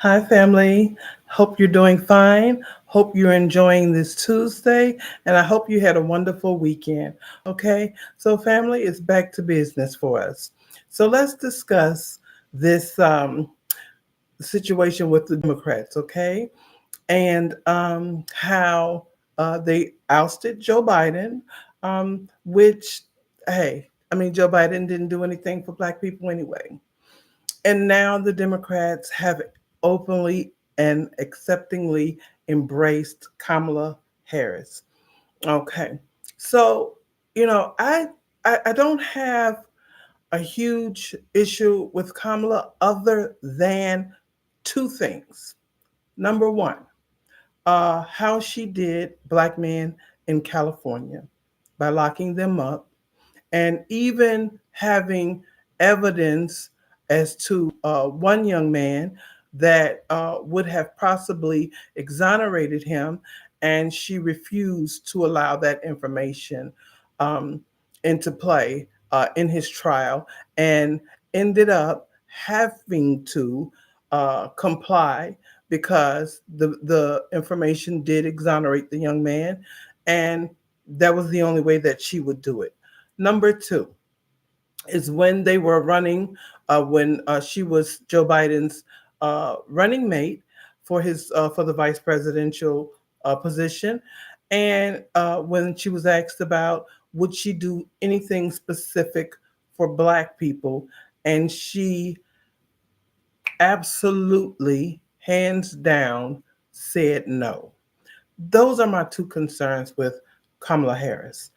Hi, family. Hope you're doing fine. Hope you're enjoying this Tuesday, and I hope you had a wonderful weekend. Okay, so family, it's back to business for us. So let's discuss this situation with the Democrats, okay, and how they ousted Joe Biden, which, hey, I mean, Joe Biden didn't do anything for Black people anyway. And now the Democrats have openly and acceptingly embraced Kamala Harris. Okay. So, I don't have a huge issue with Kamala other than two things. Number one, how she did Black men in California by locking them up and even having evidence as to one young man that would have possibly exonerated him, and she refused to allow that information um, into play in his trial, and ended up having to comply because the information did exonerate the young man, and that was the only way that she would do it. Number two is when they were running, when she was Joe Biden's running mate for the vice presidential position, and when she was asked about would she do anything specific for Black people, and she absolutely, hands down, said no. Those are my two concerns with Kamala Harris,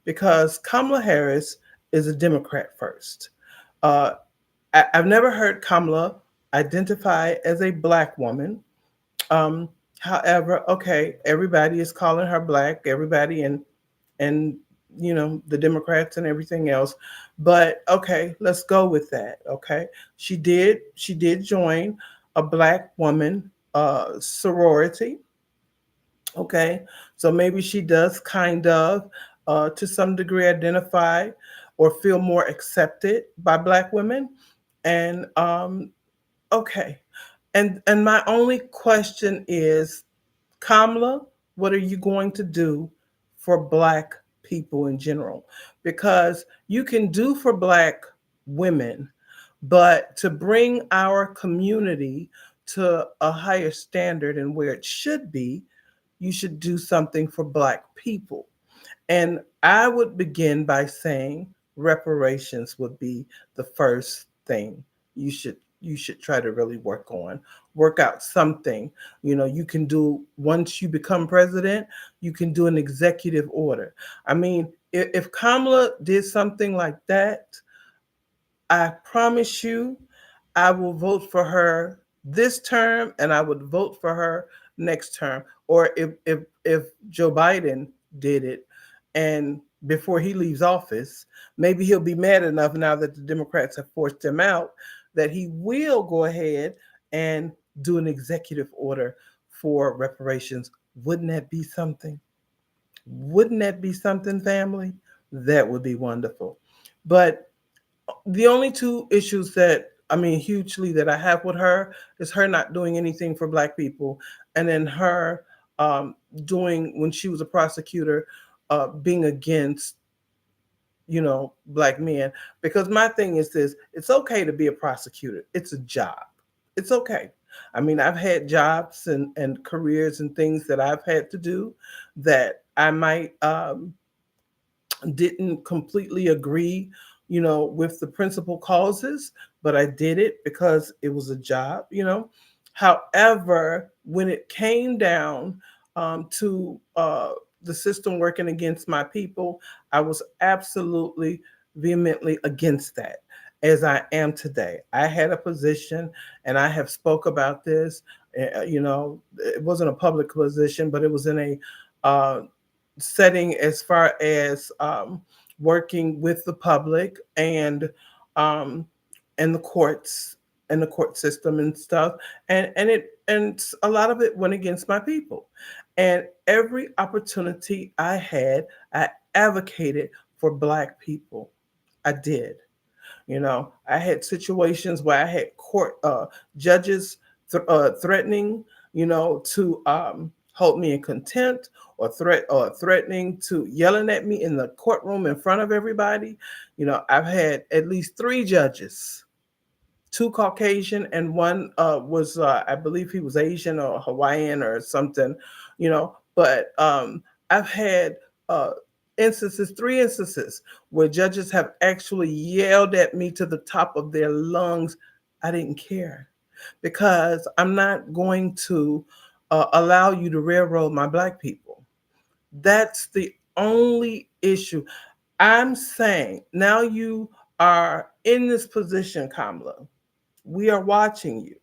because Kamala Harris is a Democrat first. Uh, I've never heard Kamala identify as a Black woman. Um, However, okay, everybody is calling her Black, everybody, and the Democrats and everything else. But okay, let's go with that. Okay, she did join a Black woman sorority. Okay, so maybe she does kind of, to some degree, identify or feel more accepted by Black women. And okay, and my only question is, Kamala, what are you going to do for Black people in general? Because you can do for Black women, but to bring our community to a higher standard and where it should be, you should do something for Black people. And I would begin by saying reparations would be the first thing you should try to really work out something. You can do, once you become president, you can do an executive order. I mean, if Kamala did something like that, I promise you, I will vote for her this term, and I would vote for her next term. Or if Joe Biden did it, and before he leaves office, maybe he'll be mad enough now that the Democrats have forced him out that he will go ahead and do an executive order for reparations. Wouldn't that be something? Wouldn't that be something, family? That would be wonderful. But the only two issues that, I mean, hugely, that I have with her is her not doing anything for Black people, and then her doing, when she was a prosecutor, being against Black men. Because my thing is this: it's okay to be a prosecutor. It's a job. It's okay. I mean, I've had jobs and careers and things that I've had to do that I might didn't completely agree, with the principal causes, but I did it because it was a job. However, when it came down to the system working against my people, I was absolutely vehemently against that. As I am today, I had a position, and I have spoke about this. It wasn't a public position, but it was in a setting as far as working with the public um, and the courts and the court system and stuff, and a lot of it went against my people. And every opportunity I had, I advocated for Black people. I did. I had situations where I had court judges threatening, to hold me in contempt, or threatening to yelling at me in the courtroom in front of everybody. I've had at least three judges, two Caucasian, and one was, I believe he was Asian or Hawaiian or something, But I've had uh, three instances where judges have actually yelled at me to the top of their lungs. I didn't care, because I'm not going to allow you to railroad my Black people. That's the only issue. I'm saying now you are in this position, Kamala. We are watching you.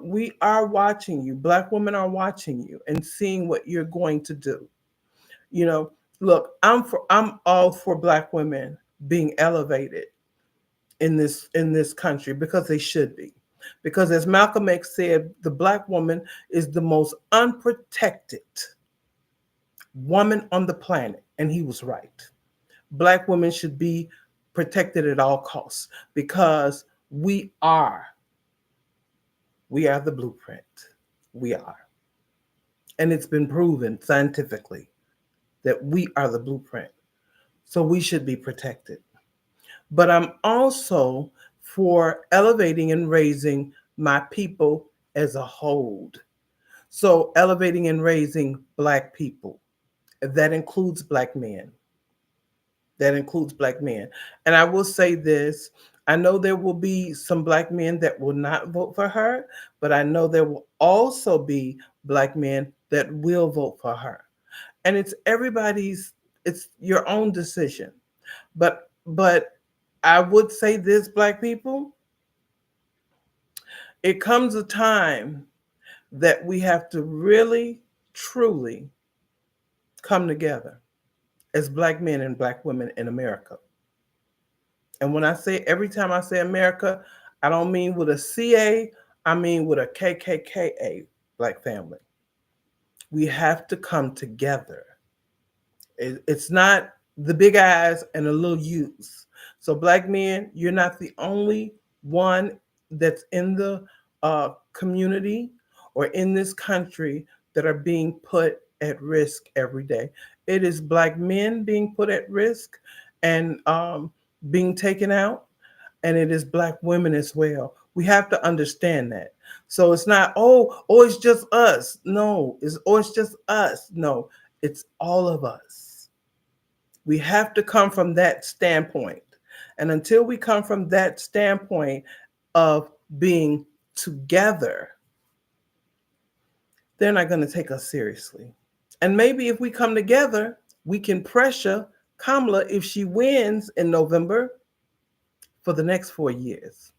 We are watching you. Black women are watching you and seeing what you're going to do. You know, Look, I'm all for Black women being elevated in this country, because they should be. Because as Malcolm X said, the Black woman is the most unprotected woman on the planet, and he was right. Black women should be protected at all costs, because we are we are the blueprint. We are. And it's been proven scientifically that we are the blueprint. So we should be protected. But I'm also for elevating and raising my people as a whole. So elevating and raising Black people. That includes Black men. That includes Black men. And I will say this, I know there will be some Black men that will not vote for her, but I know there will also be Black men that will vote for her. And it's your own decision. But I would say this, Black people, it comes a time that we have to really, truly come together as Black men and Black women in America. And when I say, every time I say America, I don't mean with a CA, I mean with a KKKA, Black family. We have to come together. It's not the big eyes and the little U's. So, Black men, you're not the only one that's in the community or in this country that are being put at risk every day. It is Black men being put at risk and being taken out, and it is Black women as well. We have to understand that. So it's not, it's just us. No, it's just us. No, it's all of us. We have to come from that standpoint. And until we come from that standpoint of being together, they're not going to take us seriously. And maybe if we come together, we can pressure Kamala, if she wins in November, for the next 4 years.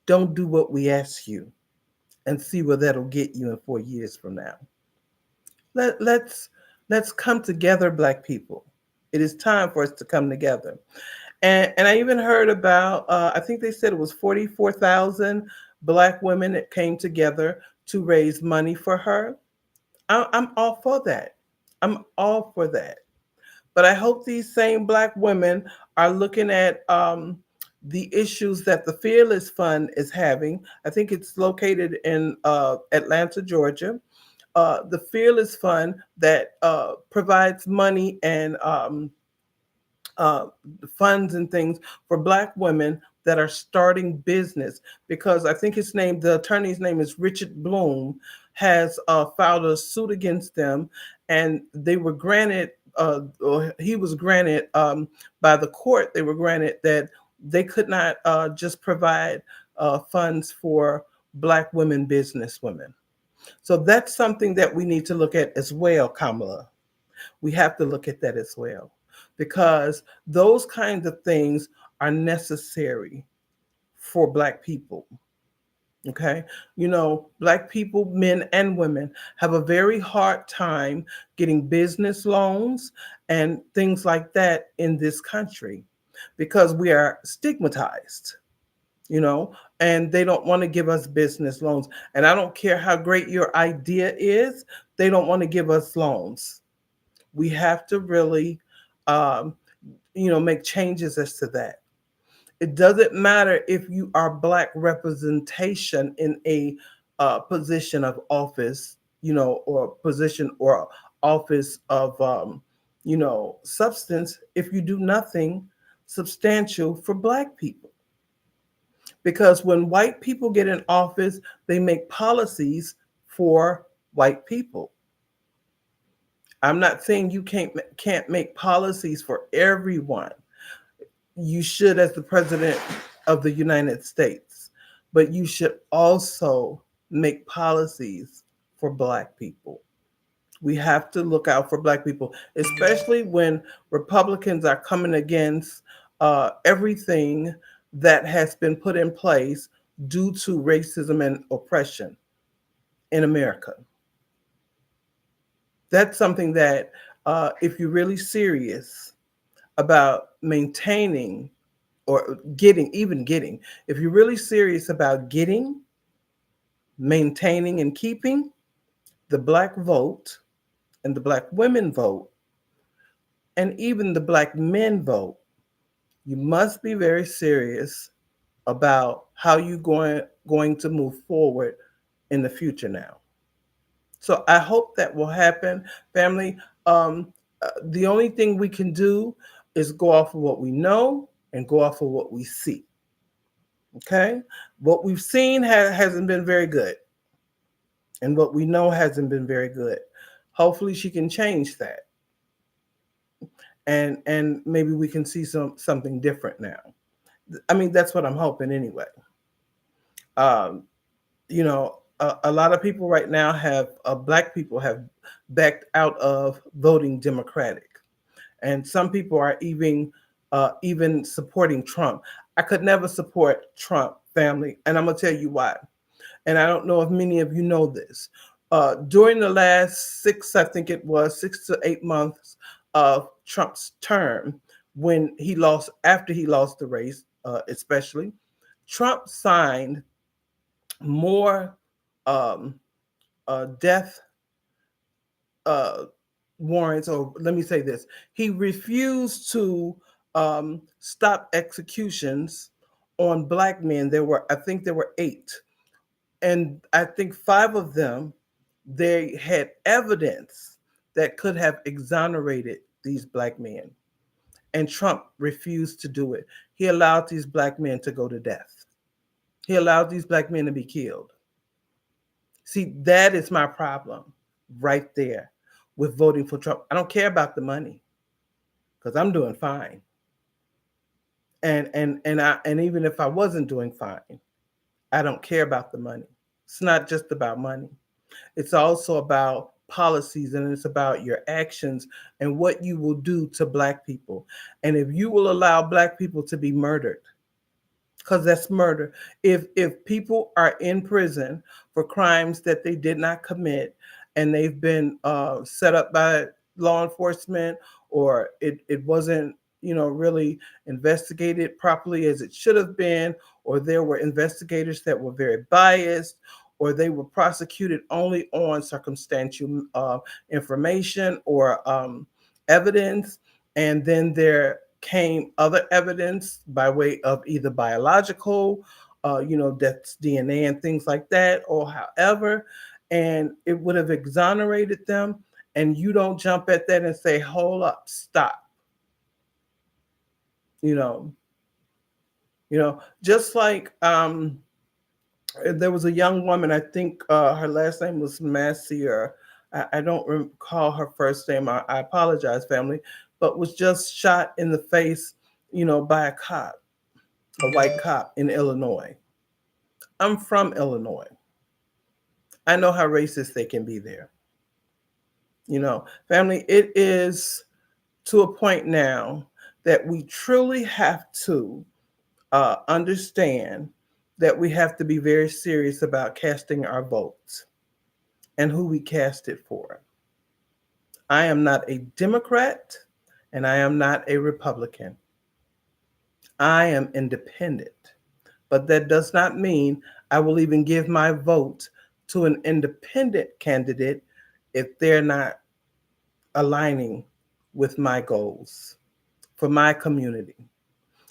Don't do what we ask you, and see where that'll get you in 4 years from now. Let's come together, Black people. It is time for us to come together. And I even heard about, I think they said it was 44,000 Black women that came together to raise money for her. I'm all for that. I'm all for that. But I hope these same Black women are looking at the issues that the Fearless Fund is having. I think it's located in Atlanta, Georgia. The Fearless Fund that provides money and uh, funds and things for Black women that are starting business, because I think the attorney's name is Richard Bloom, has filed a suit against them, and they were granted, or he was granted by the court, they were granted that they could not just provide funds for Black women business women. So that's something that we need to look at as well, Kamala. We have to look at that as well, because those kinds of things are necessary for Black people. Okay. Black people, men and women, have a very hard time getting business loans and things like that in this country, because we are stigmatized, you know, and they don't want to give us business loans. And I don't care how great your idea is, they don't want to give us loans. We have to really, um, make changes as to that. It doesn't matter if you are Black representation in a position of office, or position or office of, substance if you do nothing substantial for Black people. Because when white people get in office, they make policies for white people. I'm not saying you can't make policies for everyone. You should, as the president of the United States, but you should also make policies for Black people. We have to look out for Black people, especially when Republicans are coming against everything that has been put in place due to racism and oppression in America. That's something that, if you're really serious about maintaining or getting, if you're really serious about getting, maintaining, and keeping the Black vote and the Black women vote, and even the Black men vote, you must be very serious about how you're going to move forward in the future now. So I hope that will happen, family. The only thing we can do is go off of what we know and go off of what we see. Okay, what we've seen hasn't been very good, and what we know hasn't been very good. Hopefully, she can change that, and maybe we can see something different now. I mean, that's what I'm hoping anyway. Um, a lot of people right now have Black people have backed out of voting Democratic, and some people are even supporting Trump. I could never support Trump, family, and I'm gonna tell you why. And I don't know if many of you know this. During the last I think it was 6 to 8 months of Trump's term, when he lost, after he lost the race, especially, Trump signed more um, death uh, warrants, or let me say this, he refused to stop executions on Black men. I think there were 8. And I think 5 of them, they had evidence that could have exonerated these Black men. And Trump refused to do it. He allowed these Black men to go to death. He allowed these Black men to be killed. See, that is my problem right there with voting for Trump. I don't care about the money because I'm doing fine. And even if I wasn't doing fine, I don't care about the money. It's not just about money. It's also about policies, and it's about your actions and what you will do to Black people. And if you will allow Black people to be murdered, because that's murder. If people are in prison for crimes that they did not commit, and they've been set up by law enforcement, or it wasn't really investigated properly as it should have been, or there were investigators that were very biased, or they were prosecuted only on circumstantial information or evidence, and then there came other evidence by way of either biological, that's DNA and things like that, or however, and it would have exonerated them. And you don't jump at that and say, hold up, stop. You know, just like there was a young woman, I think her last name was Massey, or I don't recall her first name. I apologize, family, but was just shot in the face, by a cop, a white cop in Illinois. I'm from Illinois. I know how racist they can be there. Family, it is to a point now that we truly have to understand that we have to be very serious about casting our votes and who we cast it for. I am not a Democrat and I am not a Republican. I am independent, but that does not mean I will even give my vote to an independent candidate if they're not aligning with my goals for my community.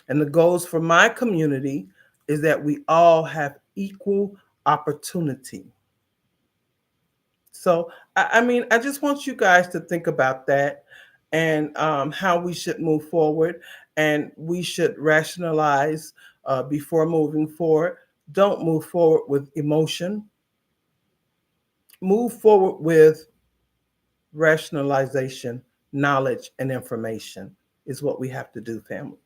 And the goals for my community is that we all have equal opportunity. So, I mean, I just want you guys to think about that and how we should move forward, and we should rationalize before moving forward. Don't move forward with emotion, move forward with rationalization, knowledge, and information is what we have to do, family.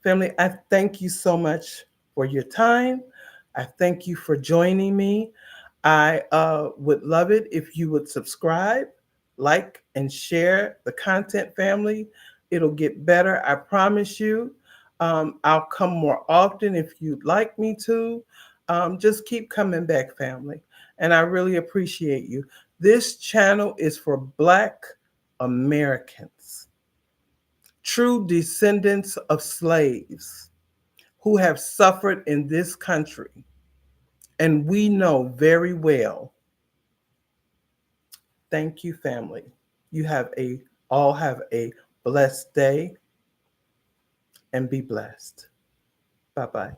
Family, I thank you so much for your time. I thank you for joining me. I would love it if you would subscribe, like, and share the content, family. It'll get better, I promise you. I'll come more often if you'd like me to. Just keep coming back, family. And I really appreciate you. This channel is for Black Americans, true descendants of slaves who have suffered in this country. And we know very well. Thank you, family. You have a all have a blessed day and be blessed. Bye-bye.